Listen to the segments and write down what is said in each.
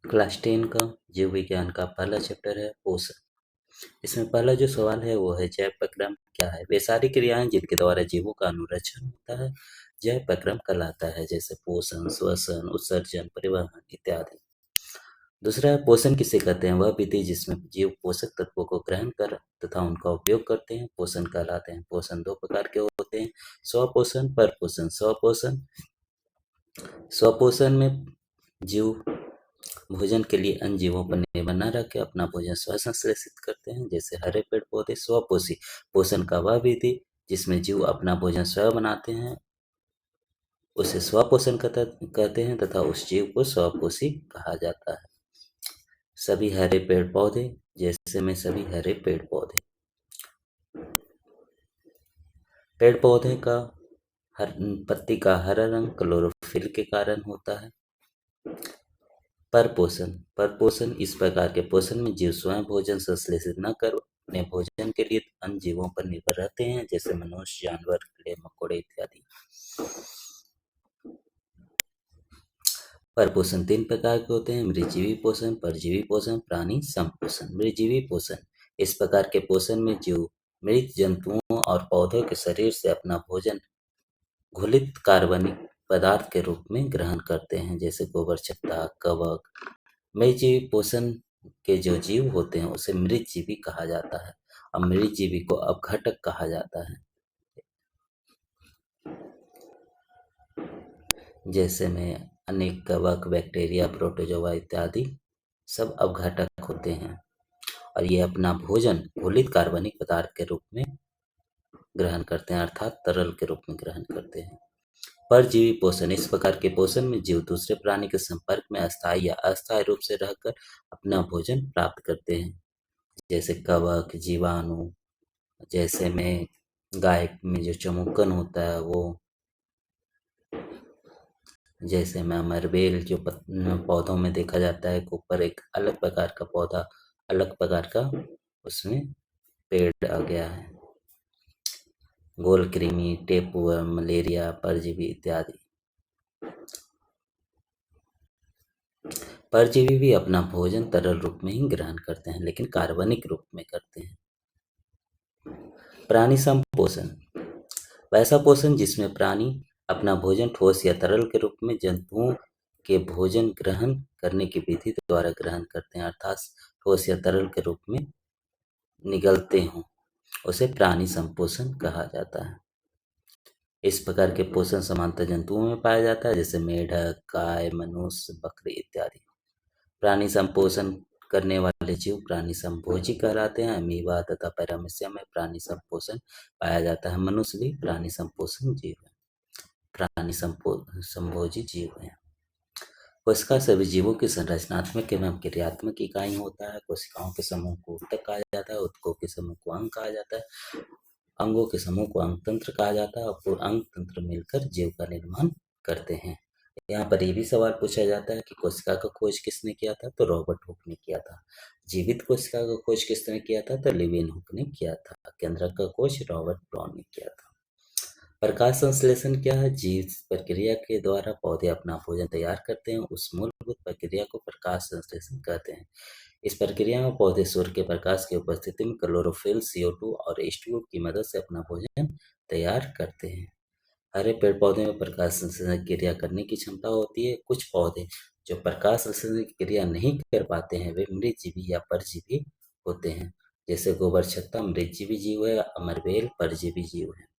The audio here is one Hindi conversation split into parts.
क्लास 10 का जीव विज्ञान का पहला चैप्टर है पोषण। इसमें पहला जो सवाल है वो है जैव प्रक्रम क्या है? वे सारी क्रियाएं जिनके द्वारा जीवों का अनुरक्षण होता है जैव प्रक्रम कहलाता है, जैसे पोषण, श्वसन, उत्सर्जन, परिवहन इत्यादि। दूसरा है पोषण किसे कहते हैं? वह विधि जिसमें जीव पोषक तत्वों को ग्रहण कर तथा उनका उपयोग करते हैं पोषण कहलाते हैं। पोषण दो प्रकार के होते हैं, स्वपोषण, परपोषण। स्वपोषण में जीव भोजन के लिए अन्य जीवों पर निर्भर न रह के अपना भोजन स्वयं संश्लेषित करते हैं, जैसे हरे पेड़ पौधे। स्वपोषी पोषण का वह विधि जिसमें जीव अपना भोजन स्वयं बनाते हैं उसे स्वपोषण कहते हैं तथा उस जीव को स्वपोषी कहा जाता है। सभी हरे पेड़ पौधे, जैसे में सभी हरे पेड़ पौधे। पेड़ पौधे का पत्ती का हरा रंग क्लोरोफिल के कारण होता है। परपोषण इस प्रकार के पोषण में जीव स्वयं भोजन संश्लेषित न कर अपने भोजन के लिए अन्य जीवों पर निर्भर रहते हैं, जैसे मनुष्य, जानवर, कीड़े मकोड़े इत्यादि। परपोषण 3 प्रकार के होते हैं, मृतजीवी पोषण, परजीवी पोषण, प्राणी संपोषण। मृतजीवी पोषण इस प्रकार के पोषण में जीव मृत जंतुओं और पौधों के शरीर से अपना भोजन घुलित कार्बनिक पदार्थ के रूप में ग्रहण करते हैं, जैसे गोबर, छत्ता, कवक। मृतजीवी पोषण के जो जीव होते हैं उसे मृतजीवी कहा जाता है और मृतजीवी को अपघटक कहा जाता है, जैसे में अनेक कवक, बैक्टीरिया, प्रोटोजोआ इत्यादि सब अपघटक होते हैं और ये अपना भोजन घुलित कार्बनिक पदार्थ के रूप में ग्रहण करते हैं, अर्थात तरल के रूप में ग्रहण करते हैं। परजीवी पोषण इस प्रकार के पोषण में जीव दूसरे प्राणी के संपर्क में अस्थायी या अस्थायी रूप से रहकर अपना भोजन प्राप्त करते हैं, जैसे कवक, जीवाणु। जैसे में गाय में जो चमोकन होता है वो, जैसे में अमरबेल जो पौधों में देखा जाता है कि ऊपर एक अलग प्रकार का पौधा, अलग प्रकार का उसमें पेड़ आ गया है। गोल कृमि, टेपवर्म, मलेरिया, परजीवी इत्यादि। परजीवी भी अपना भोजन तरल रूप में ही ग्रहण करते हैं, लेकिन कार्बनिक रूप में करते हैं। प्राणी संपोषण वैसा पोषण जिसमें प्राणी अपना भोजन ठोस या तरल के रूप में जंतुओं के भोजन ग्रहण करने की विधि द्वारा ग्रहण करते हैं, अर्थात ठोस या तरल के रूप में निगलते हों, उसे प्राणी संपोषण कहा जाता है। इस प्रकार के पोषण सामान्यतः जंतुओं में पाया जाता है, जैसे मेढक, गाय, मनुष्य, बकरी इत्यादि। प्राणी संपोषण करने वाले जीव प्राणी संभोजी कहलाते हैं। अमीबा तथा पैरामीशिया में प्राणी संपोषण पाया जाता है। मनुष्य भी प्राणी संपोषण जीव है, प्राणी संभोजी जीव है। कोशिका सभी जीवों की संरचनात्मक एवं क्रियात्मक इकाई होता है। कोशिकाओं के समूह को ऊतक कहा जाता है, ऊतकों के समूह को अंग कहा जाता है, अंगों के समूह को अंग तंत्र कहा जाता है और अंग तंत्र मिलकर जीव का निर्माण करते हैं। यहाँ पर ये भी सवाल पूछा जाता है कि कोशिका का खोज किसने किया था? तो रॉबर्ट हुक ने किया था। जीवित कोशिका का खोज किसने किया था? तो लिविन हुक ने किया था। केंद्रक का खोज रॉबर्ट ब्राउन ने किया था। प्रकाश संश्लेषण क्या है? जिस प्रक्रिया के द्वारा पौधे अपना भोजन तैयार करते हैं उस मूलभूत प्रक्रिया को प्रकाश संश्लेषण कहते हैं। इस प्रक्रिया में पौधे सूर्य के प्रकाश की उपस्थिति में क्लोरोफिल, CO2 और H2O की मदद से अपना भोजन तैयार करते हैं। हरे पेड़ पौधे में प्रकाश संश्लेषण की क्रिया करने की क्षमता होती है। कुछ पौधे जो प्रकाश संश्लेषण की क्रिया नहीं कर पाते हैं वे मृतजीवी या परजीवी होते हैं, जैसे गोबर छत्ता मृतजीवी जीव है, अमरबेल परजीवी जीव है।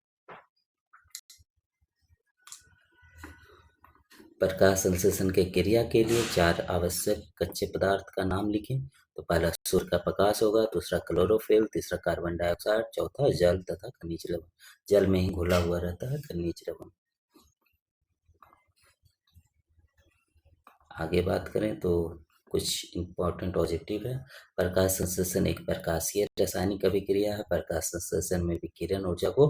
प्रकाश संश्लेषण के क्रिया के लिए 4 आवश्यक कच्चे पदार्थ का नाम लिखें। तो पहला सूर्य का प्रकाश होगा, दूसरा क्लोरोफिल, तीसरा कार्बन डाइऑक्साइड, चौथा जल तथा खनिज लवण। जल में ही घुला हुआ रहता है खनिज लवण। आगे बात करें तो कुछ इंपॉर्टेंट ऑब्जेक्टिव है। प्रकाश संश्लेषण एक प्रकाशीय रासायनिक अभिक्रिया है। प्रकाश संश्लेषण में विकिरण ऊर्जा को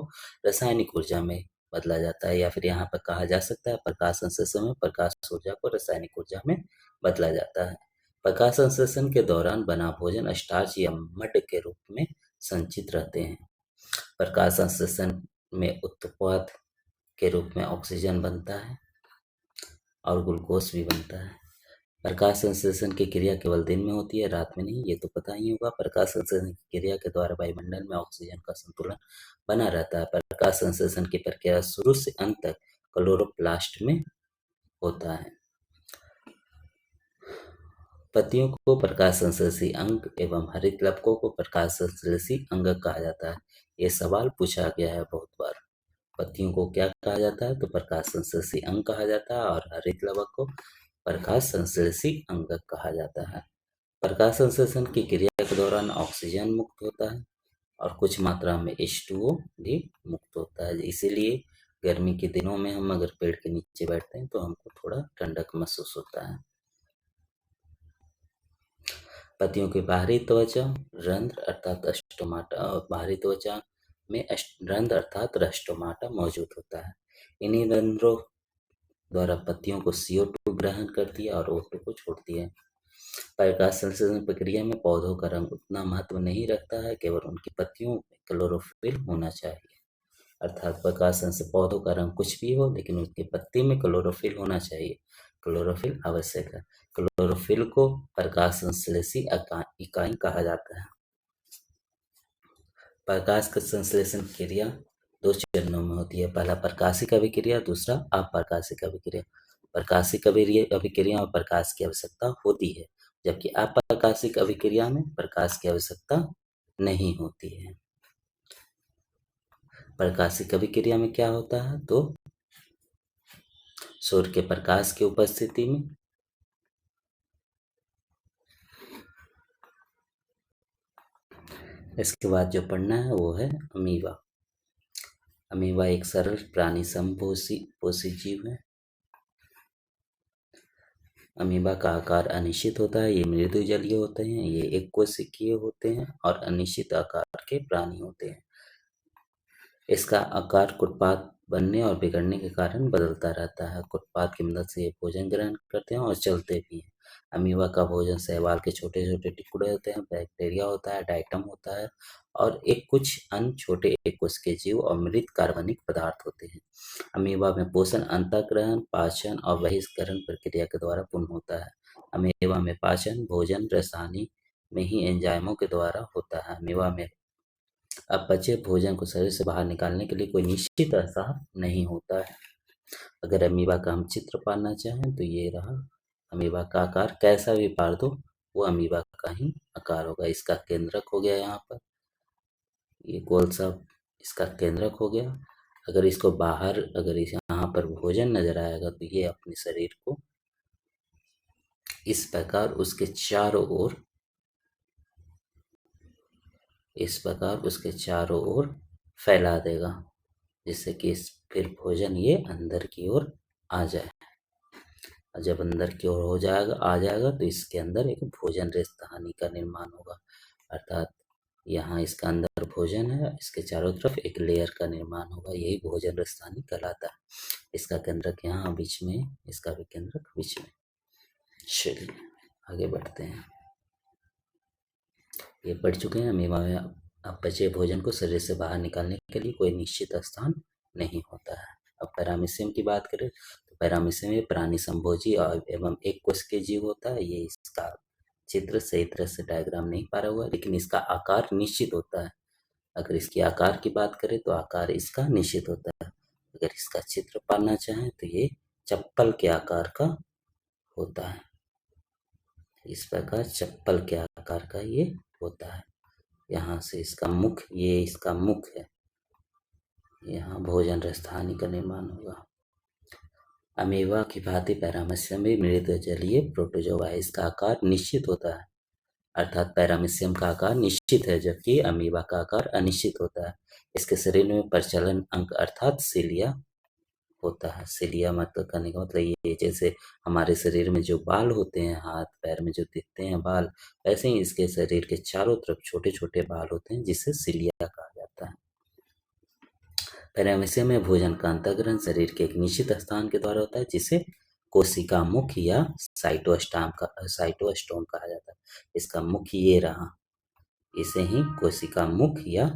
रासायनिक ऊर्जा में बदला जाता है, या फिर यहाँ पर कहा जा सकता है प्रकाश संश्लेषण में प्रकाश ऊर्जा को रासायनिक ऊर्जा में बदला जाता है। प्रकाश संश्लेषण के दौरान बना भोजन स्टार्च या मड के रूप में संचित रहते हैं। प्रकाश संश्लेषण में उत्पाद के रूप में ऑक्सीजन बनता है और ग्लूकोज भी बनता है। प्रकाश संश्लेषण की क्रिया केवल दिन में होती है, रात में नहीं, ये तो पता ही होगा। प्रकाश संश्लेषण की क्रिया के द्वारा वायुमंडल में ऑक्सीजन का संतुलन बना रहता है। प्रकाश संश्लेषण की प्रक्रिया शुरू से अंत तक क्लोरोप्लास्ट में होता है। पत्तियों को प्रकाश संश्लेषी अंग एवं हरित लवकों को प्रकाश संश्लेषी अंग कहा जाता है। ये सवाल पूछा गया है बहुत बार। पत्तियों को क्या कहा जाता है? तो प्रकाश संश्लेषी अंग कहा जाता है, और हरित लवक को प्रकाश संश्लेषी अंग कहा जाता है। प्रकाश संश्लेषण की क्रिया के दौरान ऑक्सीजन मुक्त होता है और कुछ मात्रा में H2O भी मुक्त होता है। इसीलिए गर्मी के दिनों में हम अगर पेड़ के नीचे बैठते हैं तो हमको थोड़ा ठंडक महसूस होता है। पत्तियों की बाहरी त्वचा रंध्र अर्थात स्टोमाटा, और बाहरी त्वचा में रंध्र अर्थात स्टोमाटा मौजूद होता है। इन्हीं रंध्रों द्वारा पत्तियों को CO2 ग्रहण करती है और O2 को छोड़ती है। प्रकाश संश्लेषण प्रक्रिया में पौधों का रंग उतना महत्व नहीं रखता है, केवल उनकी पत्तियों में क्लोरोफिल होना चाहिए। अर्थात प्रकाश संश्लेषण पौधों का रंग कुछ भी हो, लेकिन उसकी पत्ती में क्लोरोफिल होना चाहिए। क्लोरोफिल आवश्यक है। क्लोरोफिल को प्रकाश संश्लेषी इकाई कहा जाता है। प्रकाश संश्लेषण क्रिया दो चरणों में होती है। पहला प्रकाशिक अभिक्रिया, दूसरा अप्रकाशिक अभिक्रिया। प्रकाशिक अभिक्रिया में प्रकाश की आवश्यकता होती है, जबकि अप्रकाशिक अभिक्रिया में प्रकाश की आवश्यकता नहीं होती है। प्रकाशिक अभिक्रिया में क्या होता है? तो सूर्य के प्रकाश की उपस्थिति में इसके बाद जो पढ़ना है वो है अमीबा। अमीबा एक सरल प्राणी समपोषी जीव है। अमीबा का आकार अनिश्चित होता है। ये मृदु जलीय होते हैं, ये एक कोशिकीय होते हैं और अनिश्चित आकार के प्राणी होते हैं। इसका आकार कुटपात बनने और बिगड़ने के कारण बदलता रहता है। कुटपात की मदद से ये भोजन ग्रहण करते हैं और चलते भी हैं। अमीबा का भोजन शैवाल के छोटे छोटे टुकड़े होते हैं, बैक्टीरिया होता है, डाइटम होता है और एक कुछ अन्य छोटे एककोशिकीय जीव और मृत कार्बनिक पदार्थ होते हैं। अमीबा में पोषण अंतःग्रहण, पाचन और बहिष्करण प्रक्रिया के द्वारा पूर्ण होता है। अमीबा में पाचन भोजन रसायनी में ही एंजाइमों के द्वारा होता है। अमीबा में अपचे भोजन को शरीर से बाहर निकालने के लिए कोई निश्चित आहार नहीं होता है। अगर अमीबा का हम चित्र पाना चाहें तो ये रहा। अमीबा का आकार कैसा भी पार दो, वो अमीबा का ही आकार होगा। इसका केंद्रक हो गया यहाँ पर, ये गोल सा इसका केंद्रक हो गया। अगर इसको बाहर अगर इस यहाँ पर भोजन नजर आएगा तो ये अपने शरीर को इस प्रकार उसके चारों ओर फैला देगा, जिससे कि फिर भोजन ये अंदर की ओर आ जाए। और जब अंदर की ओर आ जाएगा तो इसके अंदर एक भोजन रेस्तहानी का निर्माण होगा। अर्थात यहाँ इसका अंदर भोजन है, इसके चारों तरफ एक लेयर का निर्माण होगा, यही भोजन रेस्तहानी कहलाता है। इसका केंद्रक यहाँ बीच में, इसका भी केंद्रक बीच में। चलिए आगे बढ़ते हैं। ये पढ़ चुके हैं। अमीबा में अपचे भोजन को शरीर से बाहर निकालने के लिए कोई निश्चित स्थान नहीं होता है। अब पैरामीशियम की बात करें तो पैरामीशियम एक प्राणी संभोजी और एवं एक कोशिकीय जीव होता है। ये इसका चित्र सही तरह से डायग्राम नहीं पा रहा हुआ, लेकिन इसका आकार निश्चित होता है। अगर इसके आकार की बात करें तो आकार इसका निश्चित होता है। अगर इसका चित्र पाना चाहें तो ये चप्पल के आकार का होता है। इस प्रकार चप्पल के आकार का ये होता है। यहाँ से इसका मुख, ये इसका मुख है। यहाँ भोजन रसस्थानी का निर्माण होगा। अमीबा की भांति पैरामीशियम भी मृत जलीय प्रोटोजोआ है। इसका आकार निश्चित होता है, अर्थात पैरामीशियम का आकार निश्चित है, जबकि अमीबा का आकार अनिश्चित होता है। इसके शरीर में प्रचलन अंग अर्थात सिलिया होता है। सिलिया मतलब कहने का मतलब ये, जैसे हमारे शरीर में जो बाल होते हैं, हाथ पैर में जो दिखते हैं बाल, वैसे ही इसके शरीर के चारों तरफ छोटे छोटे बाल होते हैं, जिसे सिलिया कहा जाता है। पैरामीशियम में भोजन का अंतःग्रहण शरीर के एक निश्चित स्थान के द्वारा होता है, जिसे कोशिका मुख या साइटोस्टोम कहा जाता है। इसका मुख ये रहा, इसे ही कोशिका मुख या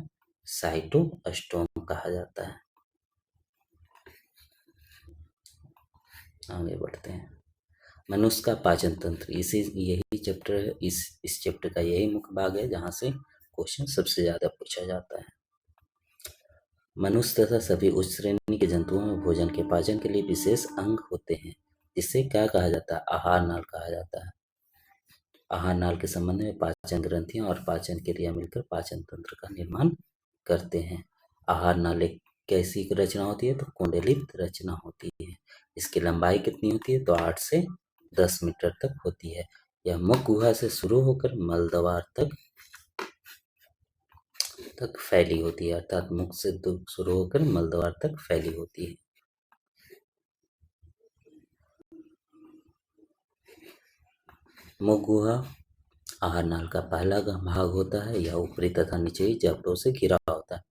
साइटोस्टोम कहा जाता है। आगे बढ़ते हैं। मनुष्य का पाचन तंत्र, इसी यही चैप्टर है, इस चैप्टर का यही मुख्य भाग है जहाँ से क्वेश्चन सबसे ज्यादा पूछा जाता है। मनुष्य तथा सभी उच्च श्रेणी के जंतुओं में भोजन के पाचन के लिए विशेष अंग होते हैं, जिसे क्या कहा जाता है? आहार नाल कहा जाता है। आहार नाल के संबंध में पाचन ग्रंथियां और पाचन क्रिया मिलकर पाचन तंत्र का निर्माण करते हैं। आहार नाल एक कैसी रचना होती है? तो कुंडलित रचना होती है। इसकी लंबाई कितनी होती है? तो 8 से 10 मीटर तक होती है। यह मुख गुहा से शुरू होकर मलद्वार तक फैली होती है, अर्थात मुख से शुरू होकर मलद्वार तक फैली होती है। मुख गुहा आहार नाल का पहला भाग होता है। यह ऊपरी तथा निचली जबड़ों से घिरा होता है।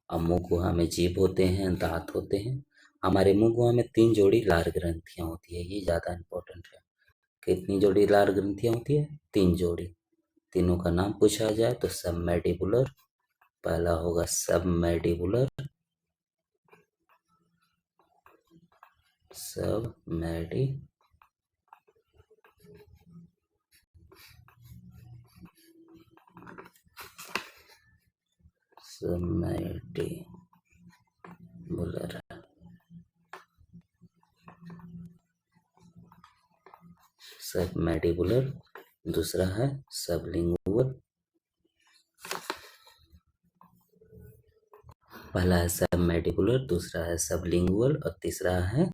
अब मुख गुहा में जीभ होते हैं, दांत होते हैं। हमारे मुख गुहा में 3 जोड़ी लार ग्रंथियां होती है, ये ज्यादा इंपॉर्टेंट है। कितनी जोड़ी लार ग्रंथियां होती है? 3 जोड़ी। तीनों का नाम पूछा जाए तो सबमैंडिबुलर, पहला होगा सबमैंडिबुलर, सबमैंडी सबमैंडिबुलर, सबमैंडिबुलर, दूसरा है सबलिंगुअल, पहला है सबमैंडिबुलर, दूसरा है सबलिंगुअल और तीसरा है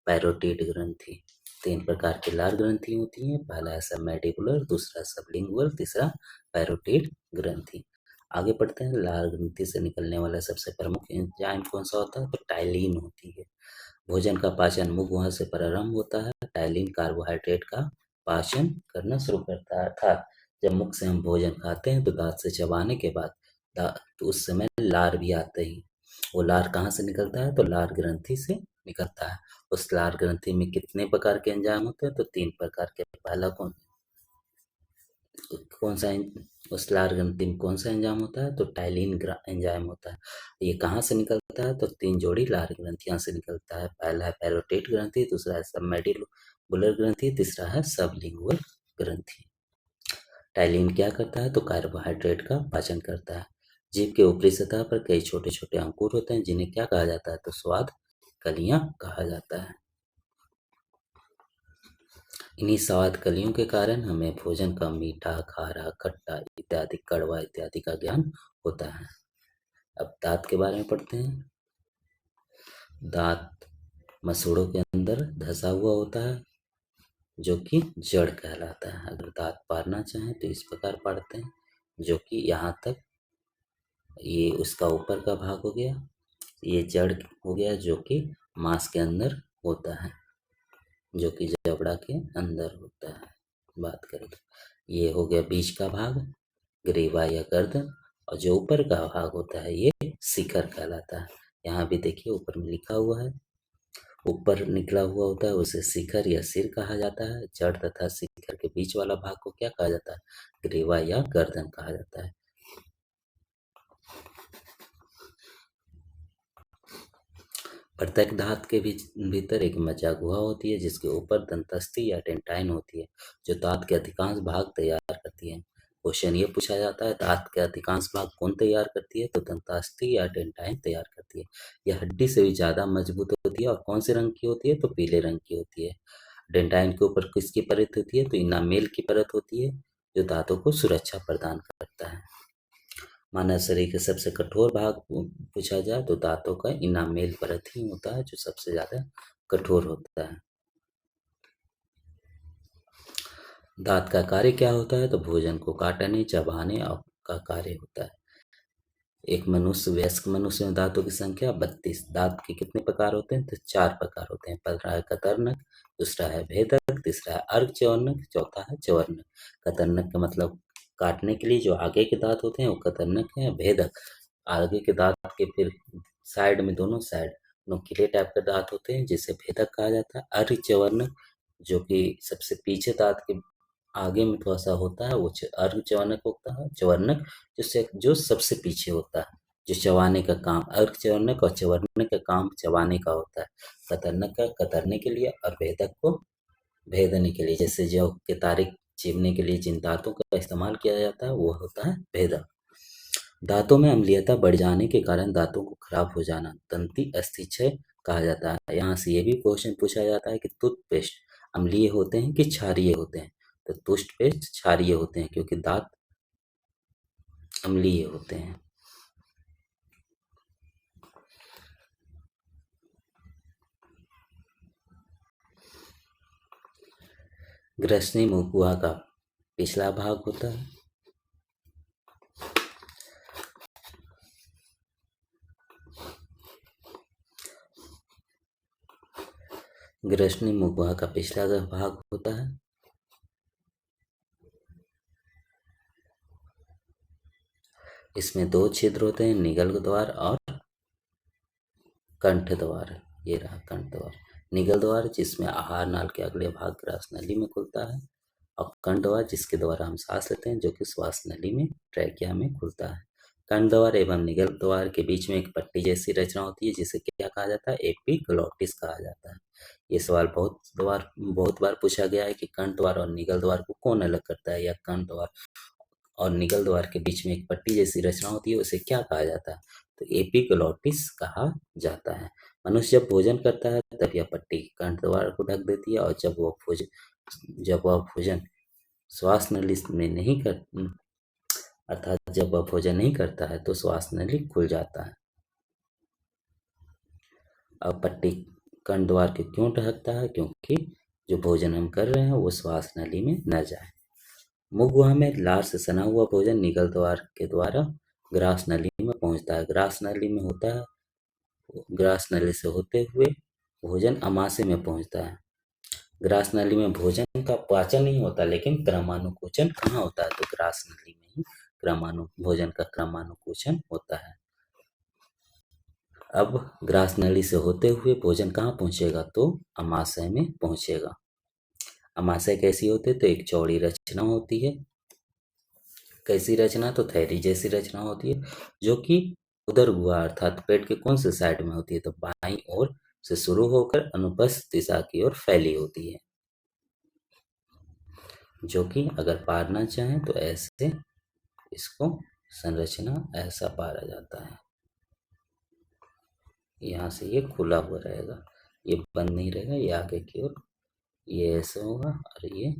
पैरोटिड ग्रंथि। 3 प्रकार की लार ग्रंथि होती हैं, पहला है सबमैंडिबुलर, दूसरा सबलिंगुअल, तीसरा पैरोटिड ग्रंथि। आगे बढ़ते हैं। लार ग्रंथि से निकलने वाला सबसे प्रमुख एंजाइम कौन सा होता है? तो टाइलिन होती है। भोजन का पाचन मुख गुहा से प्रारंभ होता है। टाइलिन कार्बोहाइड्रेट का पाचन करना शुरू करता है, अर्थात जब मुख से हम भोजन खाते हैं तो दांत से चबाने के बाद तो उस समय लार भी आते ही। वो लार कहाँ से निकलता है? तो लार ग्रंथि से निकलता है। उस लार ग्रंथि में कितने प्रकार के एंजाइम होते हैं? तो 3 प्रकार के। पहला कौन सा उस लार ग्रंथि में कौन सा एंजाइम होता है? तो टाइलिन एंजाइम होता है। ये कहाँ से निकलता है? तो 3 जोड़ी लार ग्रंथियां से निकलता है। पहला है पैरोटिड ग्रंथि, दूसरा है सबमैंडिबुलर ग्रंथि, तीसरा है सबलिंगुअल ग्रंथि। टाइलिन क्या करता है? तो कार्बोहाइड्रेट का पाचन करता है। जीभ के ऊपरी सतह पर कई छोटे छोटे अंकुर होते हैं, जिन्हें क्या कहा जाता है? तो स्वाद कलियां कहा जाता है। इन्हीं स्वाद कलियों के कारण हमें भोजन का मीठा, खारा, खट्टा इत्यादि, कड़वा इत्यादि का ज्ञान होता है। अब दांत के बारे में पढ़ते हैं। दांत मसूड़ों के अंदर धंसा हुआ होता है, जो कि जड़ कहलाता है। अगर दांत पाड़ना चाहें तो इस प्रकार पाड़ते हैं, जो कि यहाँ तक, ये उसका ऊपर का भाग हो गया, ये जड़ हो गया जो कि मांस के अंदर होता है, जो कि जबड़ा के अंदर होता है। बात करें तो ये हो गया बीच का भाग, ग्रीवा या गर्दन, और जो ऊपर का भाग होता है ये शिखर कहलाता है। यहाँ भी देखिए ऊपर में लिखा हुआ है, ऊपर निकला हुआ होता है उसे शिखर या सिर कहा जाता है। जड़ तथा शिखर के बीच वाला भाग को क्या कहा जाता है? ग्रीवा या गर्दन कहा जाता है। प्रत्येक दांत के भीतर एक मज्जा गुहा होती है, जिसके ऊपर दंतस्थिति या डेंटाइन होती है, जो दांत के अधिकांश भाग तैयार करती है। क्वेश्चन ये पूछा जाता है, दांत के अधिकांश भाग कौन तैयार करती है? तो दंतास्थिति या डेंटाइन तैयार करती है। यह हड्डी से भी ज्यादा मजबूत होती है और कौन से रंग की होती है? तो पीले रंग की होती है। डेंटाइन के ऊपर किसकी परत होती है? तो इनामेल की परत होती है, जो दांतों को सुरक्षा प्रदान करता है। मानव शरीर के सबसे कठोर भाग पूछा जाए तो दांतों का इनामेल परत ही होता है, जो सबसे ज्यादा कठोर होता है। दांत का कार्य क्या होता है? तो भोजन को काटने, चबाने का कार्य होता है। एक मनुष्य, वयस्क मनुष्य में दांतों की संख्या 32। दांत के कितने प्रकार होते हैं? तो 4 प्रकार होते हैं। पहला है कतरनक, दूसरा है भेदक, तीसरा है अर्धच्यवनक, चौथा है च्यवनक। कतरनक का मतलब काटने के लिए जो आगे के दांत होते हैं वो कतरनक है। भेदक आगे के दांत के फिर साइड में, दोनों साइड नुकीले टाइप के दांत होते हैं, जिसे भेदक कहा जाता है। अर्धच्यवनक जो कि सबसे पीछे दांत के आगे में थोड़ा सा होता है, वो अर्धच्यवनक होता है। च्यवनक जो सबसे पीछे होता है, जो चबाने का काम, अर्धच्यवनक और च्यवनक का काम चबाने का होता है। कतरनक का कतरने के लिए और भेदक को भेदने के लिए, जैसे जौ के तारीख चीरने के लिए जिन दांतों का इस्तेमाल किया जाता है वो होता है भेदक। दांतों में अम्लीयता बढ़ जाने के कारण दांतों को खराब हो जाना दंती अस्थिक्षय कहा जाता है। यहाँ से ये भी क्वेश्चन पूछा जाता है कि टूथपेस्ट अम्लीय होते हैं कि क्षारीय होते हैं? तो टूथपेस्ट क्षारीय होते हैं क्योंकि दांत अम्लीय होते हैं। ग्रसनी मुंह गुहा का पिछला भाग होता है। ग्रसनी मुंह गुहा का पिछला भाग होता है। इसमें दो छिद्र होते हैं, निगल द्वार और कंठ द्वार। ये रहा कंठ द्वार। निगल द्वार जिसमें आहार नाल के अगले भाग ग्रास नली में खुलता है, और कंठ द्वार जिसके द्वारा हम सांस लेते हैं, जो कि श्वास नली में ट्रैकिया में खुलता है। कंठ द्वार एवं निगल द्वार के बीच में एक पट्टी जैसी रचना होती है जिसे क्या कहा जाता है? एपिग्लोटिस कहा जाता है। ये सवाल बहुत बार पूछा गया है कि कंठ द्वार और निगल द्वार को कौन अलग करता है, या कंठ द्वार और निगल द्वार के बीच में एक पट्टी जैसी रचना होती है उसे क्या कहा जाता है? तो एपिग्लोटिस कहा जाता है। मनुष्य जब भोजन करता है तब यह पट्टी कंठ द्वार को ढक देती है, और जब वह भोजन श्वास नली में नहीं कर अर्थात जब वह भोजन नहीं करता है तो श्वास नली खुल जाता है। अब पट्टी कंठ द्वार को क्यों ढकता है? क्योंकि जो भोजन हम कर रहे हैं वो श्वास नली में न जाए। मुख गुहा में लार से सना हुआ भोजन निगल द्वार के द्वारा ग्रास नली में पहुंचता है। ग्रास नली में होता है, ग्रास नली से होते हुए भोजन अमाशय में पहुंचता है। ग्रास नली में भोजन का पाचन नहीं होता, लेकिन क्रमानुकोचन कहाँ होता है? तो ग्रास नली में ही भोजन का क्रमानुकोचन होता है। अब ग्रास नली से होते हुए भोजन कहाँ पहुंचेगा? तो अमाशय में पहुंचेगा। अमाशय कैसी होती है? तो एक चौड़ी रचना होती है। कैसी रचना? तो थैली जैसी रचना होती है, जो कि उदर गुहा अर्थात पेट के कौन से साइड में होती है? तो बाईं ओर से शुरू होकर अनुपस्थ दिशा की ओर फैली होती है, जो कि अगर पारना चाहें तो ऐसे इसको संरचना ऐसा पारा जाता है। यहाँ से ये खुला हुआ रहेगा, ये बंद नहीं रहेगा, ये आगे की ओर ये ऐसे होगा और ये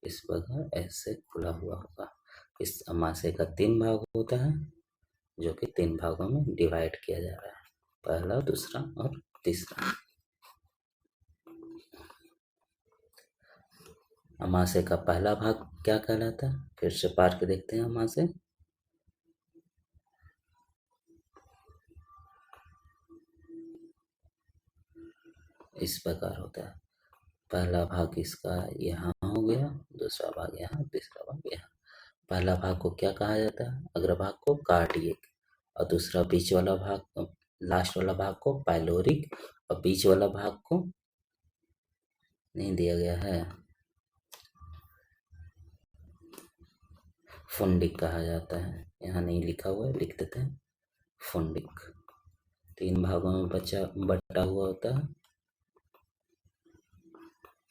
इस प्रकार ऐसे खुला हुआ होगा। इस अमाशय का 3 भाग होता है, जो कि 3 भागों में डिवाइड किया जा रहा है, पहला, दूसरा और तीसरा। अमाशय का पहला भाग क्या कहलाता है? फिर से पार के देखते हैं। अमाशय इस प्रकार होता है। पहला भाग इसका यहाँ हो गया, दूसरा भाग यहाँ, तीसरा भाग यहाँ। पहला भाग को क्या कहा जाता है? अग्रभाग को कार्डियक, और दूसरा बीच वाला भाग, लास्ट वाला भाग को पाइलोरिक, और बीच वाला भाग को नहीं दिया गया है, फुंडिक कहा जाता है। यहाँ नहीं लिखा हुआ है, लिख देते हैं फुंडिक। 3 भागों में बटा हुआ होता है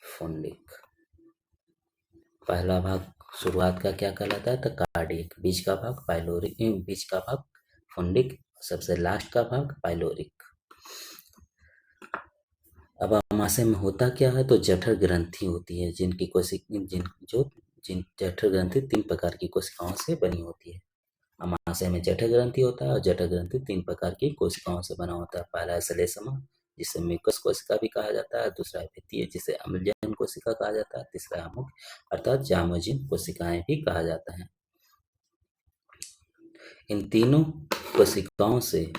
फुंडिक। पहला भाग शुरुआत का क्या कहलाता है? तो कार्डियक। बीच का भाग पाइलोरिक, बीच का भाग फुंडिक, सबसे लास्ट का भाग पाइलोरिक। अब अमाशय में होता क्या है? तो जठर ग्रंथि होती है, जिन जठर ग्रंथि 3 प्रकार की कोशिकाओं से बनी होती है। अमाशय में जठर ग्रंथि होता है, और जठर ग्रंथि 3 प्रकार की कोशिकाओं से बना होता है। पहला है श्लेष्मा, जिसे म्यूकस कोशिका भी कहा जाता है। दूसरा है भित्तीय, जिसे अम्लजन कोशिका कहा जाता है। तीसरा है मुख अर्थात जामोजिन कोशिकाएं भी कहा जाता है। इन तीनों कोशिकाओं से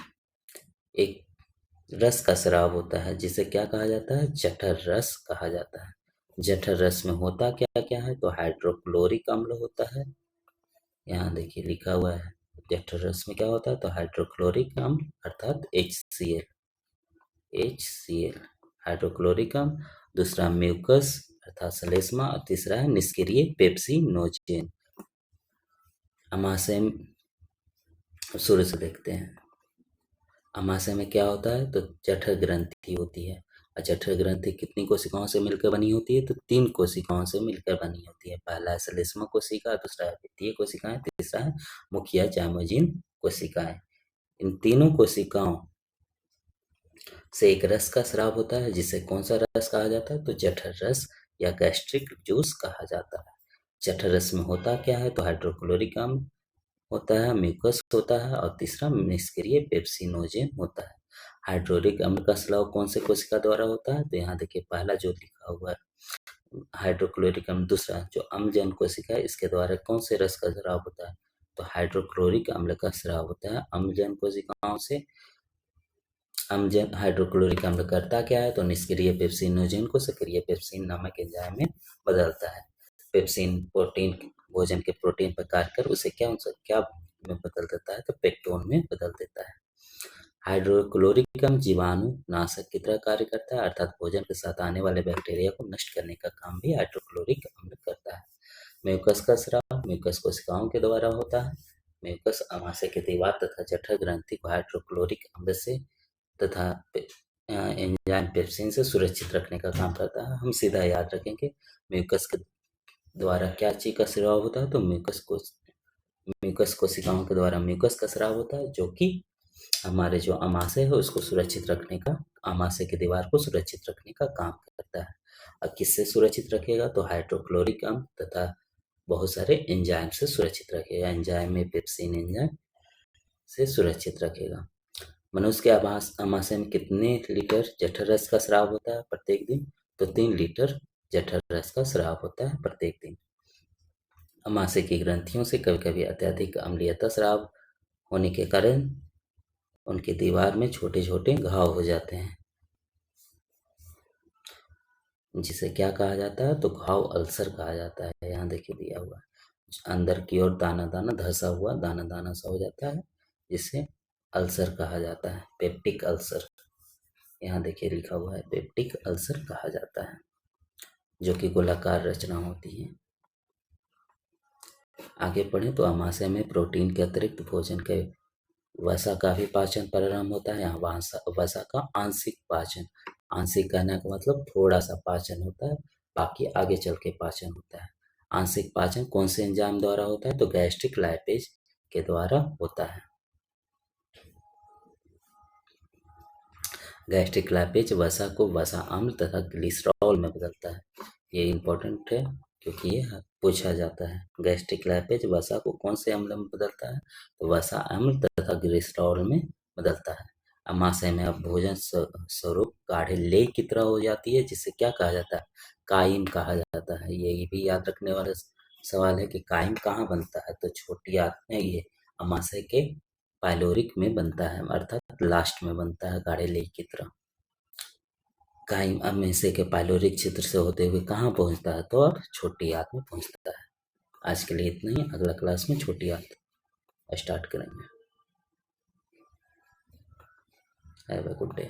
एक रस का स्राव होता है, जिसे क्या कहा जाता है? जठर रस कहा जाता है। जठर रस में होता क्या क्या है? तो हाइड्रोक्लोरिक अम्ल होता है। यहाँ देखिए लिखा हुआ है, जठर रस में क्या होता है? तो हाइड्रोक्लोरिक अम्ल अर्थात HCl, हाइड्रोक्लोरिक अम्ल। दूसरा म्यूकस अर्थात श्लेष्मा, और तीसरा है निष्क्रिय पेप्सिनोजेन। अमाशय शुरू से देखते हैं। अमाशय में क्या होता है? तो जठर ग्रंथि होती है। जठर ग्रंथि कितनी कोशिकाओं से मिलकर बनी होती है? तो 3 कोशिकाओं से मिलकर बनी होती है। पहला है श्लेष्मा कोशिका, दूसरा है वित्तीय कोशिकाएँ, तीसरा है मुखिया जाइमोजिन कोशिकाएँ। इन तीनों कोशिकाओं से एक रस का स्राव होता है, जिसे कौन सा रस कहा जाता है? तो जठर रस या गैस्ट्रिक जूस कहा जाता है। जठर रस में होता क्या है? तो हाइड्रोक्लोरिक अम्ल होता है, म्यूकस होता है और तीसरा निष्क्रिय पेप्सिनोजेन होता है। हाइड्रोक्लोरिक अम्ल का स्राव कौन से कोशिका द्वारा होता है? तो यहाँ देखिए पहला जो लिखा हुआ है हाइड्रोक्लोरिक अम्ल, दूसरा जो अम्लजन कोशिका है इसके द्वारा कौन से रस का स्राव होता है? तो हाइड्रोक्लोरिक अम्ल का स्राव होता है अम्लजन कोशिकाओं से। अम्लजन हाइड्रोक्लोरिक अम्ल करता क्या है? तो निष्क्रिय पेप्सिनोजेन को सक्रिय पेप्सिन नामक एंजाइम में बदलता है। पेप्सिन प्रोटीन भोजन के प्रोटीन पर कार्य कर उसे क्या में बदल देता है? तो पेक्टोन में बदल देता है। हाइड्रोक्लोरिक अम्ल जीवाणु नाशक की तरह कार्य करता है, अर्थात भोजन के साथ आने वाले बैक्टीरिया को नष्ट करने का काम भी हाइड्रोक्लोरिक अम्ल करता है। म्यूकस का स्राव म्यूकस कोशिकाओं के द्वारा होता है। म्यूकस आमाशय की दीवार तथा जठर ग्रंथि को हाइड्रोक्लोरिक अम्ल से तथा एंजाइम पेप्सिन से सुरक्षित रखने का काम करता है। हम सीधा याद रखेंगे म्यूकस के द्वारा क्या चीज का स्राव होता है? तो म्यूकस कोशिकाओं के द्वारा म्यूकस का स्राव होता है, जो कि हमारे जो आमाशय है उसको सुरक्षित रखने का, आमाशय की दीवार को सुरक्षित रखने का काम करता है। और किससे सुरक्षित रखेगा? तो हाइड्रोक्लोरिक अम्ल तथा बहुत सारे एंजाइम से सुरक्षित रखेगा। एंजाइम में पेप्सिन एंजाइम से सुरक्षित रखेगा। मनुष्य के आमाशय में कितने लीटर जठर रस का स्राव होता है प्रत्येक दिन? तो 3 लीटर जठर रस का स्राव होता है प्रत्येक दिन। आमाशय की ग्रंथियों से कभी-कभी अत्यधिक अम्लीयता स्राव होने के कारण उनकी दीवार में छोटे-छोटे घाव हो जाते हैं, जिसे क्या कहा जाता है? तो घाव अल्सर कहा जाता है। यहाँ देखिए दिया हुआ है। अंदर की ओर दाना-दाना धँसा हुआ दाना-दाना सा हो जाता है, जिसे अल्सर कहा जाता है, पेप्टिक अल्सर। यहाँ देखिए लिखा हुआ है पेप्टिक अल्सर कहा जाता है, जो कि गोलाकार रचना होती है। आगे पढ़ें तो आमाशय में प्रोटीन के अतिरिक्त भोजन के वसा का भी पाचन प्रारंभ होता है। यहाँ वसा का आंशिक पाचन, आंशिक कहने का मतलब थोड़ा सा पाचन होता है, बाकी आगे चल के पाचन होता है। आंशिक पाचन कौन से एंजाइम द्वारा होता है? तो गैस्ट्रिक लाइपेज के द्वारा होता है। गैस्ट्रिक लाइपेज वसा को वसा अम्ल तथा ग्लिसरॉल में बदलता है। ये इम्पोर्टेंट है क्योंकि ये पूछा जाता है। गैस्ट्रिक लाइपेज वसा को कौन से अम्ल में बदलता है? तो वसा अम्ल तथा ग्लिसरॉल में बदलता है। आमाशय में अब भोजन स्वरूप गाढ़े लेह की तरह हो जाती है, जिसे क्या कहा जाता है? काइम कहा जाता है। ये भी याद रखने वाला सवाल है कि काइम कहाँ बनता है? तो छोटी आंत में, ये आमाशय के पाइलोरिक में बनता है, अर्थात लास्ट में बनता है गाढ़े लेह की तरह। काइम आमाशय के पाइलोरिक क्षेत्र से होते हुए कहाँ पहुंचता है? तो अब छोटी आंत में पहुंचता है। आज के लिए इतना ही, अगला क्लास में छोटी आंत स्टार्ट करेंगे। Have a good day.